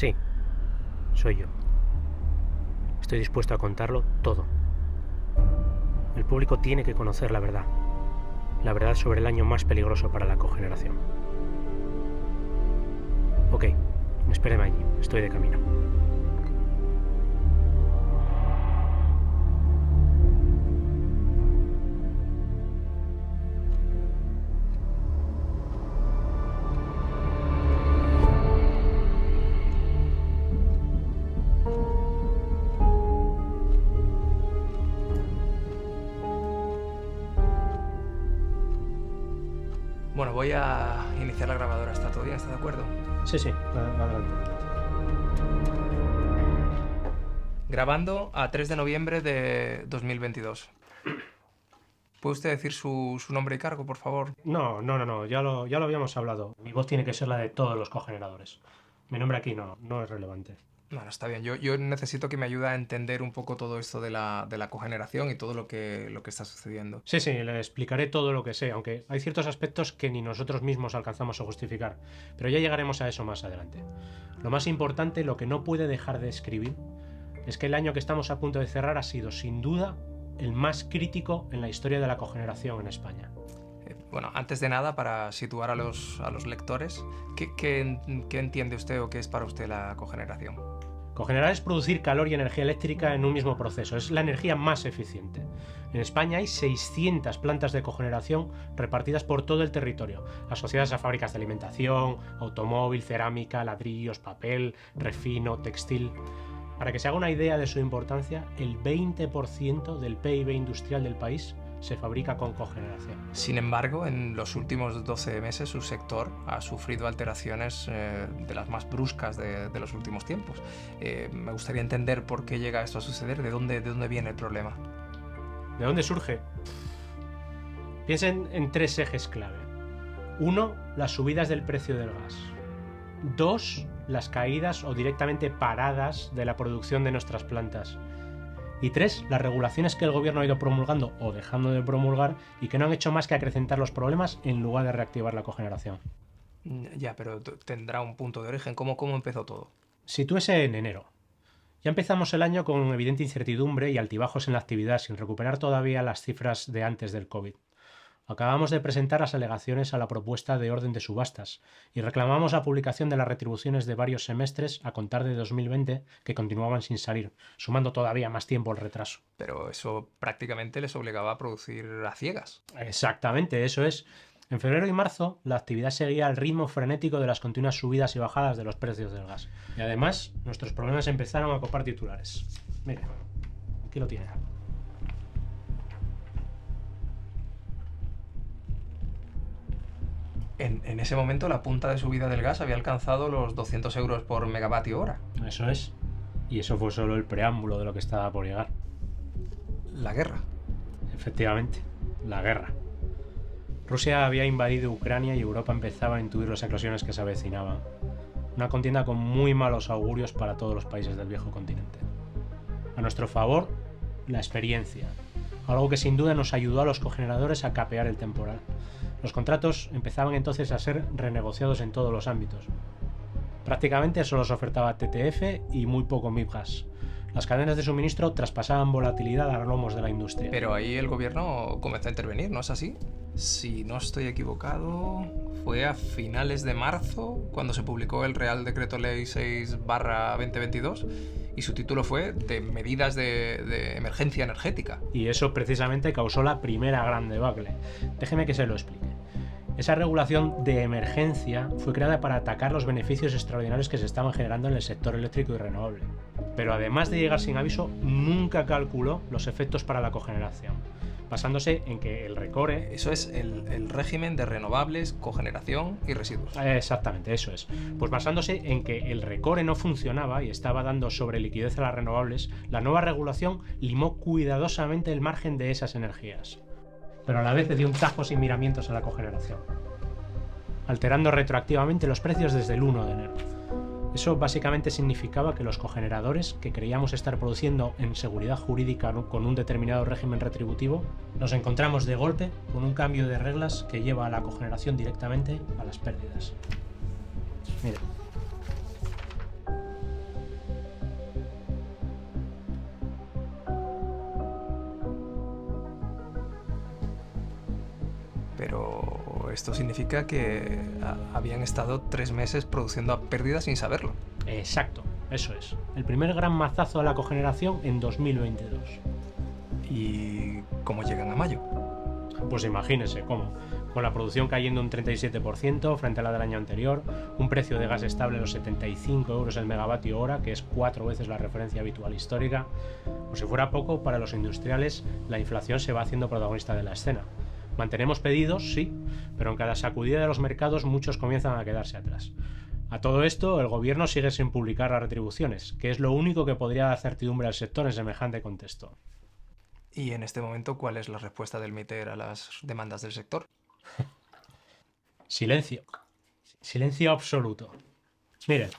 Sí, soy yo. Estoy dispuesto a contarlo todo. El público tiene que conocer la verdad sobre el año más peligroso para la cogeneración. Ok, espéreme allí, estoy de camino. Bueno, voy a iniciar la grabadora. ¿Está todo bien? ¿Está de acuerdo? Sí, adelante. Grabando a 3 de noviembre de 2022. ¿Puede usted decir su nombre y cargo, por favor? No, ya lo habíamos hablado. Mi voz tiene que ser la de todos los cogeneradores. Mi nombre aquí no es relevante. Bueno, está bien. Yo necesito que me ayude a entender un poco todo esto de la cogeneración y todo lo que está sucediendo. Sí, le explicaré todo lo que sé, aunque hay ciertos aspectos que ni nosotros mismos alcanzamos a justificar. Pero ya llegaremos a eso más adelante. Lo más importante, lo que no puede dejar de escribir, es que el año que estamos a punto de cerrar ha sido, sin duda, el más crítico en la historia de la cogeneración en España. Bueno, antes de nada, para situar a los lectores, ¿qué entiende usted o qué es para usted la cogeneración? Cogenerar es producir calor y energía eléctrica en un mismo proceso. Es la energía más eficiente. En España hay 600 plantas de cogeneración repartidas por todo el territorio, asociadas a fábricas de alimentación, automóvil, cerámica, ladrillos, papel, refino, textil. Para que se haga una idea de su importancia, el 20% del PIB industrial del país se fabrica con cogeneración. Sin embargo, en los últimos 12 meses su sector ha sufrido alteraciones de las más bruscas de los últimos tiempos. Me gustaría entender por qué llega esto a suceder, de dónde viene el problema. ¿De dónde surge? Piensen en 3 ejes clave. 1. Las subidas del precio del gas. 2. Las caídas o directamente paradas de la producción de nuestras plantas. Y 3, las regulaciones que el gobierno ha ido promulgando o dejando de promulgar y que no han hecho más que acrecentar los problemas en lugar de reactivar la cogeneración. Ya, pero tendrá un punto de origen. ¿Cómo empezó todo? Sitúese en enero. Ya empezamos el año con evidente incertidumbre y altibajos en la actividad, sin recuperar todavía las cifras de antes del COVID. Acabamos de presentar las alegaciones a la propuesta de orden de subastas y reclamamos la publicación de las retribuciones de varios semestres a contar de 2020 que continuaban sin salir, sumando todavía más tiempo el retraso. Pero eso prácticamente les obligaba a producir a ciegas. Exactamente, eso es. En febrero y marzo la actividad seguía al ritmo frenético de las continuas subidas y bajadas de los precios del gas. Y además nuestros problemas empezaron a copar titulares. Mire, aquí lo tiene. En ese momento la punta de subida del gas había alcanzado los 200 euros por megavatio hora. Eso es. Y eso fue solo el preámbulo de lo que estaba por llegar. La guerra. Efectivamente, la guerra. Rusia había invadido Ucrania y Europa empezaba a intuir las eclosiones que se avecinaban. Una contienda con muy malos augurios para todos los países del viejo continente. A nuestro favor, la experiencia. Algo que sin duda nos ayudó a los cogeneradores a capear el temporal. Los contratos empezaban entonces a ser renegociados en todos los ámbitos. Prácticamente solo se ofertaba TTF y muy poco MIPGAS. Las cadenas de suministro traspasaban volatilidad a lomos de la industria. Pero ahí el gobierno comenzó a intervenir, ¿no es así? Si no estoy equivocado, fue a finales de marzo cuando se publicó el Real Decreto Ley 6/2022 y su título fue de medidas de emergencia energética. Y eso precisamente causó la primera gran debacle. Déjeme que se lo explique. Esa regulación de emergencia fue creada para atacar los beneficios extraordinarios que se estaban generando en el sector eléctrico y renovable. Pero además de llegar sin aviso, nunca calculó los efectos para la cogeneración, basándose en que el RECORE... Eso es el régimen de renovables, cogeneración y residuos. Exactamente, eso es. Pues basándose en que el RECORE no funcionaba y estaba dando sobreliquidez a las renovables, la nueva regulación limó cuidadosamente el margen de esas energías. Pero a la vez le dio un tajo sin miramientos a la cogeneración, alterando retroactivamente los precios desde el 1 de enero. Eso básicamente significaba que los cogeneradores, que creíamos estar produciendo en seguridad jurídica con un determinado régimen retributivo, nos encontramos de golpe con un cambio de reglas que lleva a la cogeneración directamente a las pérdidas. Mira. Pero esto significa que habían estado 3 meses produciendo a pérdida sin saberlo. Exacto, eso es. El primer gran mazazo a la cogeneración en 2022. ¿Y cómo llegan a mayo? Pues imagínese cómo. Con la producción cayendo un 37% frente a la del año anterior, un precio de gas estable de los 75 euros el megavatio hora, que es 4 veces la referencia habitual histórica. Como si fuera poco, para los industriales la inflación se va haciendo protagonista de la escena. Mantenemos pedidos, sí, pero en cada sacudida de los mercados muchos comienzan a quedarse atrás. A todo esto, el gobierno sigue sin publicar las retribuciones, que es lo único que podría dar certidumbre al sector en semejante contexto. Y en este momento, ¿cuál es la respuesta del MITER a las demandas del sector? Silencio. Silencio absoluto. Miren.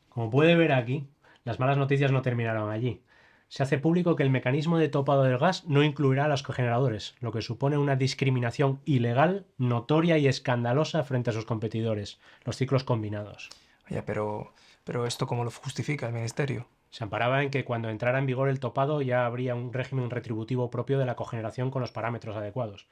Como puede ver aquí, las malas noticias no terminaron allí. Se hace público que el mecanismo de topado del gas no incluirá a los cogeneradores, lo que supone una discriminación ilegal, notoria y escandalosa frente a sus competidores, los ciclos combinados. Oye, pero ¿esto cómo lo justifica el Ministerio? Se amparaba en que cuando entrara en vigor el topado ya habría un régimen retributivo propio de la cogeneración con los parámetros adecuados.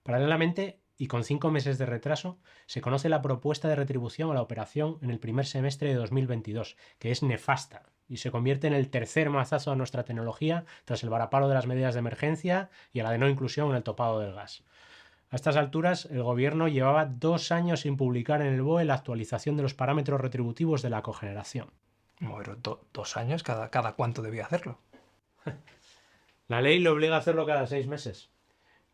Paralelamente, y con 5 meses de retraso, se conoce la propuesta de retribución a la operación en el primer semestre de 2022, que es nefasta y se convierte en el tercer mazazo a nuestra tecnología tras el varapalo de las medidas de emergencia y a la de no inclusión en el topado del gas. A estas alturas, el gobierno llevaba 2 años sin publicar en el BOE la actualización de los parámetros retributivos de la cogeneración. Bueno, 2 años, ¿cada cuánto debía hacerlo? La ley le obliga a hacerlo cada 6 meses.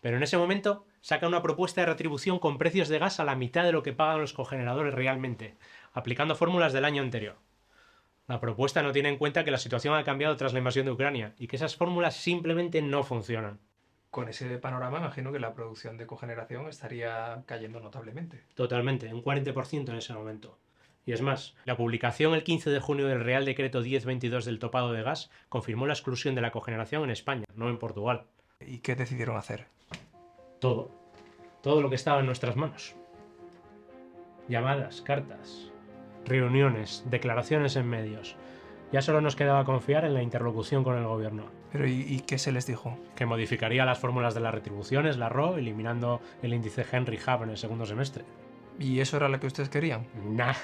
Pero en ese momento saca una propuesta de retribución con precios de gas a la mitad de lo que pagan los cogeneradores realmente, aplicando fórmulas del año anterior. La propuesta no tiene en cuenta que la situación ha cambiado tras la invasión de Ucrania y que esas fórmulas simplemente no funcionan. Con ese panorama imagino que la producción de cogeneración estaría cayendo notablemente. Totalmente, un 40% en ese momento. Y es más, la publicación el 15 de junio del Real Decreto 1022 del topado de gas confirmó la exclusión de la cogeneración en España, no en Portugal. ¿Y qué decidieron hacer? Todo. Todo lo que estaba en nuestras manos. Llamadas, cartas, reuniones, declaraciones en medios. Ya solo nos quedaba confiar en la interlocución con el gobierno. ¿Pero y qué se les dijo? Que modificaría las fórmulas de las retribuciones, la RO, eliminando el índice Henry Hub en el segundo semestre. ¿Y eso era lo que ustedes querían? Nah.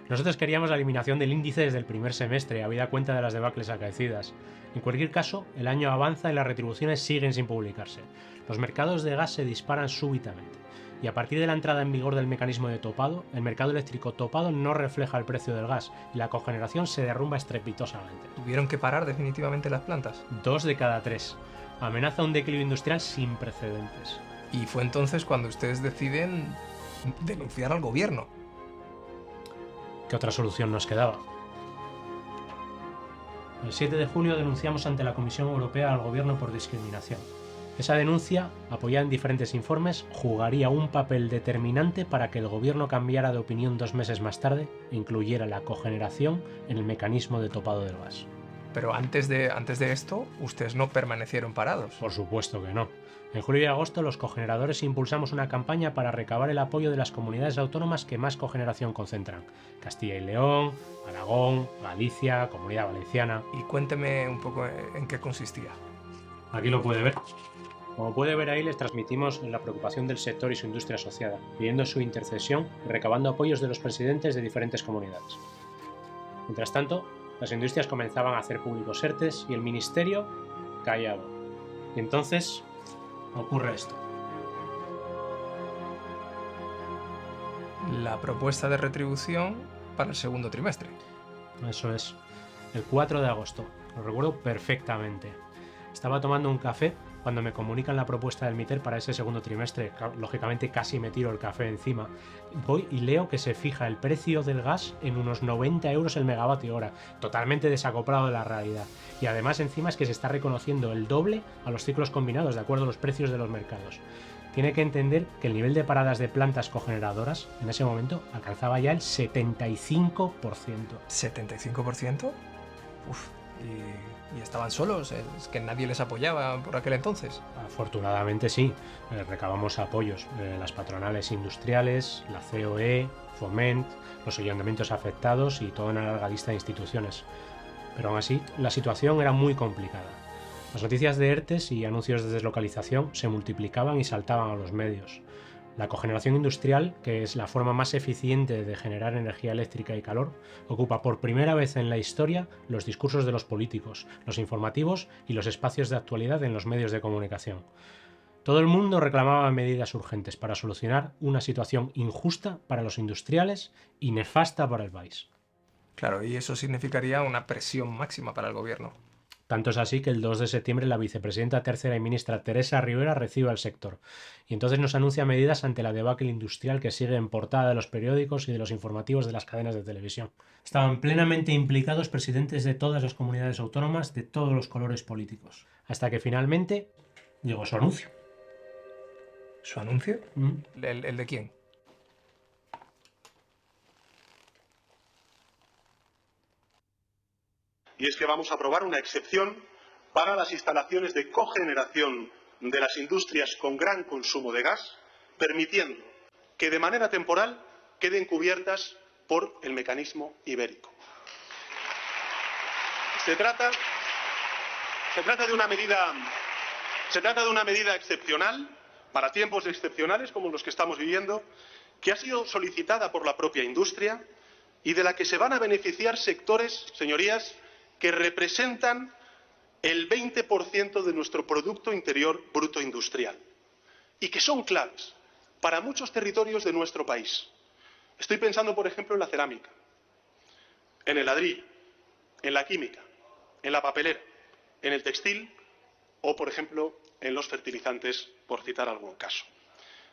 Nosotros queríamos la eliminación del índice desde el primer semestre, habida cuenta de las debacles acaecidas. En cualquier caso, el año avanza y las retribuciones siguen sin publicarse. Los mercados de gas se disparan súbitamente. Y a partir de la entrada en vigor del mecanismo de topado, el mercado eléctrico topado no refleja el precio del gas y la cogeneración se derrumba estrepitosamente. ¿Tuvieron que parar definitivamente las plantas? 2 de cada 3. Amenaza un declive industrial sin precedentes. Y fue entonces cuando ustedes deciden denunciar al gobierno. ¿Qué otra solución nos quedaba? El 7 de junio denunciamos ante la Comisión Europea al gobierno por discriminación. Esa denuncia, apoyada en diferentes informes, jugaría un papel determinante para que el gobierno cambiara de opinión 2 meses más tarde e incluyera la cogeneración en el mecanismo de topado del gas. Pero antes de esto, ustedes no permanecieron parados. Por supuesto que no. En julio y agosto los cogeneradores impulsamos una campaña para recabar el apoyo de las comunidades autónomas que más cogeneración concentran. Castilla y León, Aragón, Galicia, Comunidad Valenciana. Y cuénteme un poco en qué consistía. Aquí lo puede ver. Como puede ver ahí, les transmitimos la preocupación del sector y su industria asociada, pidiendo su intercesión y recabando apoyos de los presidentes de diferentes comunidades. Mientras tanto, las industrias comenzaban a hacer públicos ERTEs y el ministerio callado. Y entonces ocurre esto. La propuesta de retribución para el segundo trimestre. Eso es. El 4 de agosto. Lo recuerdo perfectamente. Estaba tomando un café cuando me comunican la propuesta del MITER para ese segundo trimestre. Lógicamente casi me tiro el café encima. Voy y leo que se fija el precio del gas en unos 90 euros el megavatio hora, totalmente desacoplado de la realidad. Y además encima es que se está reconociendo el doble a los ciclos combinados de acuerdo a los precios de los mercados. Tiene que entender que el nivel de paradas de plantas cogeneradoras en ese momento alcanzaba ya el 75%. ¿75%? Uf, ¿y estaban solos? ¿Es que nadie les apoyaba por aquel entonces? Afortunadamente sí, recabamos apoyos. Las patronales industriales, la COE, Foment, los ayuntamientos afectados y toda una larga lista de instituciones. pero aún así la situación era muy complicada. Las noticias de ERTEs y anuncios de deslocalización se multiplicaban y saltaban a los medios. La cogeneración industrial, que es la forma más eficiente de generar energía eléctrica y calor, ocupa por primera vez en la historia los discursos de los políticos, los informativos y los espacios de actualidad en los medios de comunicación. Todo el mundo reclamaba medidas urgentes para solucionar una situación injusta para los industriales y nefasta para el país. Claro, y eso significaría una presión máxima para el gobierno. Tanto es así que el 2 de septiembre la vicepresidenta tercera y ministra Teresa Rivera recibe al sector y entonces nos anuncia medidas ante la debacle industrial que sigue en portada de los periódicos y de los informativos de las cadenas de televisión. Estaban plenamente implicados presidentes de todas las comunidades autónomas de todos los colores políticos, hasta que finalmente llegó su anuncio. ¿Su anuncio? ¿El de quién? Y es que vamos a aprobar una excepción para las instalaciones de cogeneración de las industrias con gran consumo de gas, permitiendo que de manera temporal queden cubiertas por el mecanismo ibérico. Se trata de una medida excepcional, para tiempos excepcionales como los que estamos viviendo, que ha sido solicitada por la propia industria y de la que se van a beneficiar sectores, señorías, que representan el 20% de nuestro Producto Interior Bruto industrial y que son claves para muchos territorios de nuestro país. Estoy pensando, por ejemplo, en la cerámica, en el ladrillo, en la química, en la papelera, en el textil o, por ejemplo, en los fertilizantes, por citar algún caso.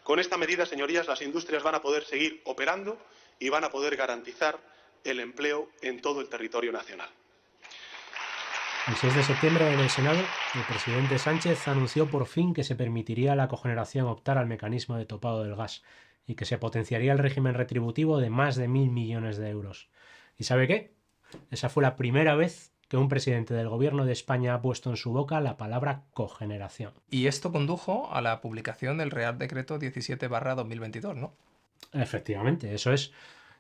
Con esta medida, señorías, las industrias van a poder seguir operando y van a poder garantizar el empleo en todo el territorio nacional. El 6 de septiembre en el Senado, el presidente Sánchez anunció por fin que se permitiría a la cogeneración optar al mecanismo de topado del gas y que se potenciaría el régimen retributivo de más de 1.000 millones de euros. ¿Y sabe qué? Esa fue la primera vez que un presidente del gobierno de España ha puesto en su boca la palabra cogeneración. Y esto condujo a la publicación del Real Decreto 17/2022, ¿no? Efectivamente, eso es.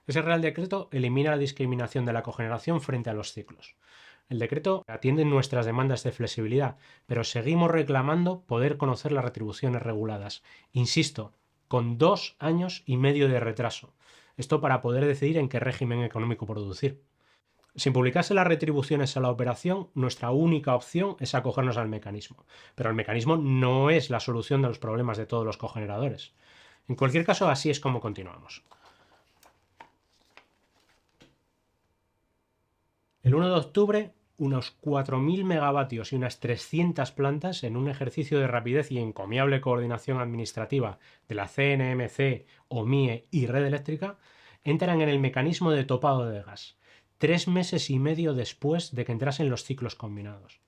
Ese Real Decreto elimina la discriminación de la cogeneración frente a los ciclos. El decreto atiende nuestras demandas de flexibilidad, pero seguimos reclamando poder conocer las retribuciones reguladas. Insisto, con 2 años y medio de retraso. Esto para poder decidir en qué régimen económico producir. Sin publicarse las retribuciones a la operación, nuestra única opción es acogernos al mecanismo. Pero el mecanismo no es la solución de los problemas de todos los cogeneradores. En cualquier caso, así es como continuamos. El 1 de octubre, unos 4.000 megavatios y unas 300 plantas, en un ejercicio de rapidez y encomiable coordinación administrativa de la CNMC, OMIE y Red Eléctrica, entran en el mecanismo de topado de gas, 3 meses y medio después de que entrasen los ciclos combinados.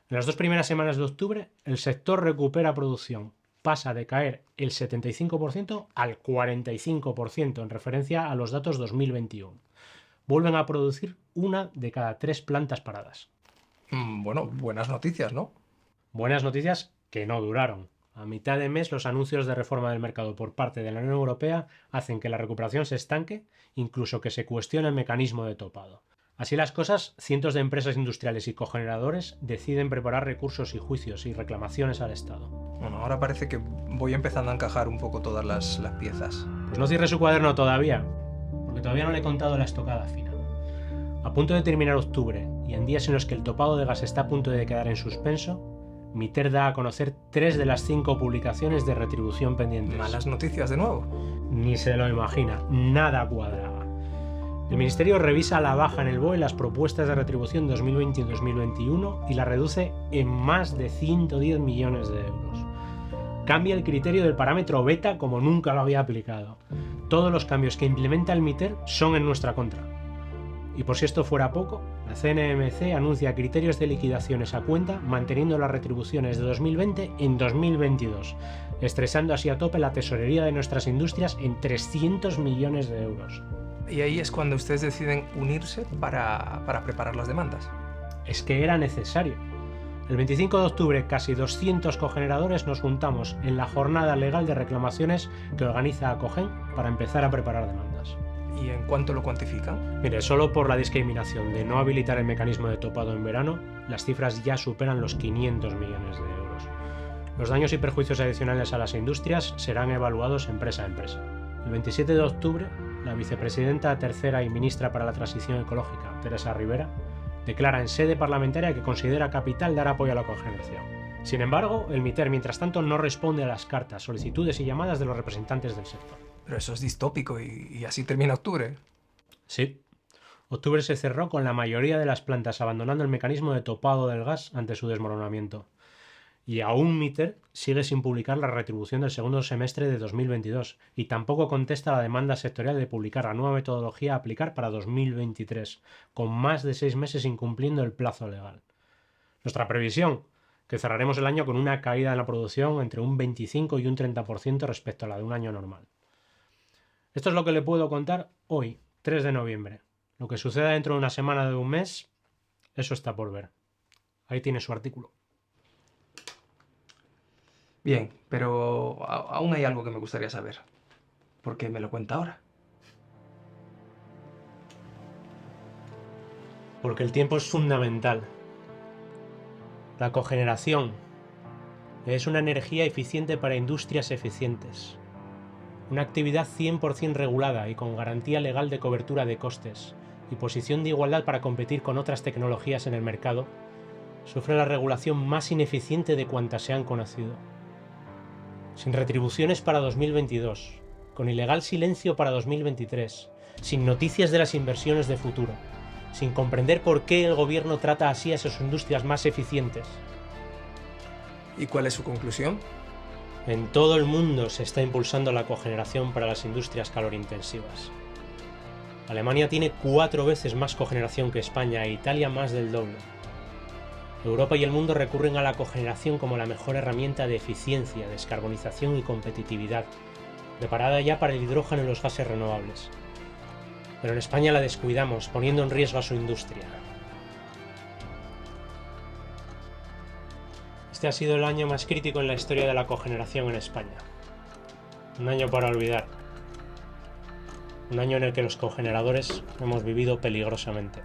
En las 2 primeras semanas de octubre, el sector recupera producción, pasa de caer el 75% al 45% en referencia a los datos 2021. Vuelven a producir 1 de cada 3 plantas paradas. Bueno, buenas noticias, ¿no? Buenas noticias que no duraron. A mitad de mes, los anuncios de reforma del mercado por parte de la Unión Europea hacen que la recuperación se estanque, incluso que se cuestione el mecanismo de topado. Así las cosas, cientos de empresas industriales y cogeneradores deciden preparar recursos y juicios y reclamaciones al Estado. Bueno, ahora parece que voy empezando a encajar un poco todas las piezas. Pues no cierre su cuaderno todavía, porque todavía no le he contado la estocada fina. A punto de terminar octubre y en días en los que el topado de gas está a punto de quedar en suspenso, MITER da a conocer 3 de las 5 publicaciones de retribución pendientes. ¿Malas noticias de nuevo? Ni se lo imagina, nada cuadraba. El Ministerio revisa a la baja en el BOE las propuestas de retribución 2020 y 2021 y la reduce en más de 110 millones de euros. Cambia el criterio del parámetro beta como nunca lo había aplicado. Todos los cambios que implementa el MITER son en nuestra contra. Y por si esto fuera poco, la CNMC anuncia criterios de liquidaciones a cuenta manteniendo las retribuciones de 2020 en 2022, estresando así a tope la tesorería de nuestras industrias en 300 millones de euros. Y ahí es cuando ustedes deciden unirse para preparar las demandas. Es que era necesario. El 25 de octubre, casi 200 cogeneradores nos juntamos en la jornada legal de reclamaciones que organiza ACOGEN para empezar a preparar demandas. ¿Y en cuánto lo cuantifican? Mire, solo por la discriminación de no habilitar el mecanismo de topado en verano, las cifras ya superan los 500 millones de euros. Los daños y perjuicios adicionales a las industrias serán evaluados empresa a empresa. El 27 de octubre, la vicepresidenta tercera y ministra para la Transición Ecológica, Teresa Rivera, declara en sede parlamentaria que considera capital dar apoyo a la cogeneración. Sin embargo, el MITER, mientras tanto, no responde a las cartas, solicitudes y llamadas de los representantes del sector. Pero eso es distópico y así termina octubre. Sí. Octubre se cerró con la mayoría de las plantas abandonando el mecanismo de topado del gas ante su desmoronamiento. Y aún MITER sigue sin publicar la retribución del segundo semestre de 2022 y tampoco contesta la demanda sectorial de publicar la nueva metodología a aplicar para 2023, con más de 6 meses incumpliendo el plazo legal. Nuestra previsión, que cerraremos el año con una caída en la producción entre un 25 y un 30% respecto a la de un año normal. Esto es lo que le puedo contar hoy, 3 de noviembre. Lo que suceda dentro de una semana o de un mes, eso está por ver. Ahí tiene su artículo. Bien, pero aún hay algo que me gustaría saber. ¿Por qué me lo cuenta ahora? Porque el tiempo es fundamental. La cogeneración es una energía eficiente para industrias eficientes. Una actividad 100% regulada y con garantía legal de cobertura de costes y posición de igualdad para competir con otras tecnologías en el mercado, sufre la regulación más ineficiente de cuantas se han conocido. Sin retribuciones para 2022, con ilegal silencio para 2023, sin noticias de las inversiones de futuro, sin comprender por qué el gobierno trata así a sus industrias más eficientes. ¿Y cuál es su conclusión? En todo el mundo se está impulsando la cogeneración para las industrias calorintensivas. Alemania tiene 4 veces más cogeneración que España e Italia más del doble. Europa y el mundo recurren a la cogeneración como la mejor herramienta de eficiencia, descarbonización y competitividad, preparada ya para el hidrógeno y los gases renovables. Pero en España la descuidamos, poniendo en riesgo a su industria. Este ha sido el año más crítico en la historia de la cogeneración en España. Un año para olvidar. Un año en el que los cogeneradores hemos vivido peligrosamente.